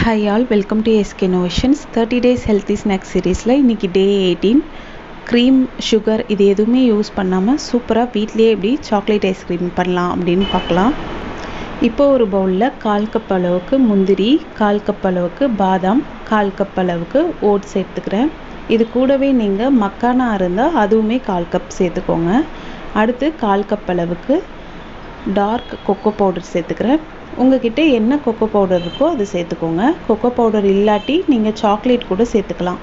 Hi all, welcome to SK Innovations 30 days healthy snack seriesல இன்னைக்கு டே 18 cream sugar இது எதுவுமே use பண்ணாமல் சூப்பராக வீட்லேயே எப்படி சாக்லேட் ஐஸ்கிரீம் பண்ணலாம் அப்படின்னு பார்க்கலாம். இப்போ ஒரு பவுலில் 1/4 கப் அளவுக்கு முந்திரி, 1/4 கப் அளவுக்கு பாதாம், 1/4 கப் அளவுக்கு ஓட்ஸ் சேர்த்துக்கிறேன். இது கூடவே நீங்கள் மக்கானா இருந்தால் அதுவுமே 1/4 கப் சேர்த்துக்கோங்க. அடுத்து 1/4 கப் அளவுக்கு டார்க் கொக்கோ பவுடர் சேர்த்துக்கிறேன். உங்ககிட்ட என்ன கொக்கோ பவுடர் இருக்கோ அது சேர்த்துக்கோங்க. கொக்கோ பவுடர் இல்லாட்டி நீங்கள் சாக்லேட் கூட சேர்த்துக்கலாம்.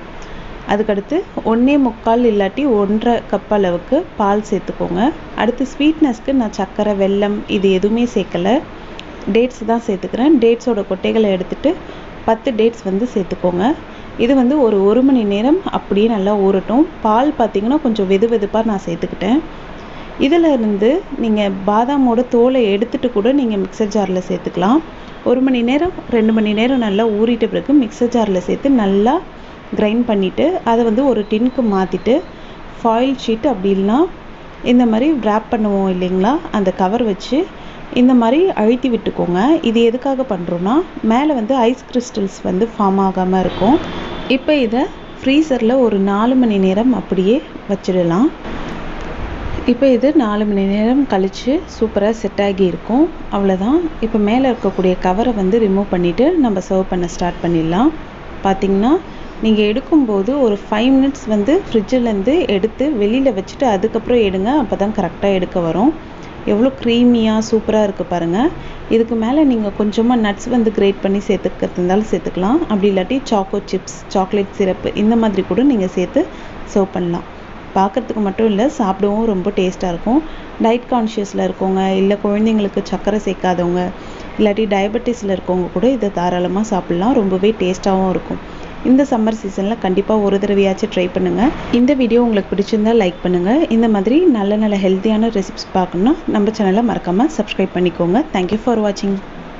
அதுக்கடுத்து 1.25 இல்லாட்டி 1.5 கப் அளவுக்கு பால் சேர்த்துக்கோங்க. அடுத்து ஸ்வீட்னஸ்க்கு நான் சர்க்கரை, வெல்லம் இது எதுவுமே சேர்க்கலை, டேட்ஸ் தான் சேர்த்துக்கிறேன். டேட்ஸோட கொட்டைகளை எடுத்துகிட்டு 10 டேட்ஸ் சேர்த்துக்கோங்க. இது ஒரு மணி நேரம் அப்படியே நல்லா ஊறட்டும். பால் பார்த்திங்கன்னா கொஞ்சம் வெது வெதுப்பாக நான் சேர்த்துக்கிட்டேன். இதில் இருந்து நீங்கள் பாதாமோட தோலை எடுத்துகிட்டு கூட நீங்கள் மிக்சர் ஜாரில் சேர்த்துக்கலாம். 1 மணி நேரம் 2 மணி நேரம் நல்லா ஊறிட்ட பிறகு மிக்சர் ஜாரில் சேர்த்து நல்லா கிரைண்ட் பண்ணிவிட்டு அதை ஒரு டின்னுக்கு மாற்றிட்டு ஃபாயில் ஷீட் அப்படி இல்லைனா இந்த மாதிரி ரேப் பண்ணுவோம் இல்லைங்களா, அந்த கவர் வச்சு இந்த மாதிரி அழுத்தி விட்டுக்கோங்க. இது எதுக்காக பண்ணுறோன்னா மேலே ஐஸ் கிறிஸ்டல்ஸ் ஃபார்ம் ஆகாமல் இருக்கும். இப்போ இதை ஃப்ரீசரில் ஒரு 4 மணி நேரம் அப்படியே வச்சிடலாம். இப்போ இது 4 மணி நேரம் கழித்து சூப்பராக செட் ஆகி இருக்கும். அவ்வளோதான். இப்போ மேலே இருக்கக்கூடிய கவரை ரிமூவ் பண்ணிவிட்டு நம்ம சர்வ் பண்ண ஸ்டார்ட் பண்ணிடலாம். பார்த்திங்கன்னா நீங்கள் எடுக்கும்போது ஒரு 5 மினிட்ஸ் ஃப்ரிட்ஜிலேருந்து எடுத்து வெளியில் வச்சுட்டு அதுக்கப்புறம் எடுங்க. அப்போ தான் கரெக்டாக எடுக்க வரும். எவ்வளோ க்ரீமியாக சூப்பராக இருக்குது பாருங்கள். இதுக்கு மேலே நீங்கள் கொஞ்சமாக நட்ஸ் கிரேட் பண்ணி சேர்த்துக்கிறது இருந்தாலும் சேர்த்துக்கலாம். அப்படி இல்லாட்டி சாக்கோ சிப்ஸ், சாக்லேட் சிரப்பு இந்த மாதிரி கூட நீங்கள் சேர்த்து சர்வ் பண்ணலாம். பார்க்குறதுக்கு மட்டும் இல்லை, சாப்பிடவும் ரொம்ப டேஸ்ட்டாக இருக்கும். டயட் கான்ஷியஸில் இருக்கவங்க, இல்லை குழந்தைங்களுக்கு சர்க்கரை சேர்க்காதவங்க, இல்லாட்டி டயபெட்டிஸில் இருக்கவங்க கூட இதை தாராளமாக சாப்பிட்லாம். ரொம்பவே டேஸ்ட்டாகவும் இருக்கும். இந்த சம்மர் சீசனில் கண்டிப்பாக ஒரு தடவையாச்சும் ட்ரை பண்ணுங்கள். இந்த வீடியோ உங்களுக்கு பிடிச்சிருந்தால் லைக் பண்ணுங்கள். இந்த மாதிரி நல்ல நல்ல ஹெல்த்தியான ரெசிபிஸ் பார்க்கணுன்னா நம்ம சேனலை மறக்காமல் சப்ஸ்கிரைப் பண்ணிக்கோங்க. தேங்க்யூ ஃபார் வாட்சிங்.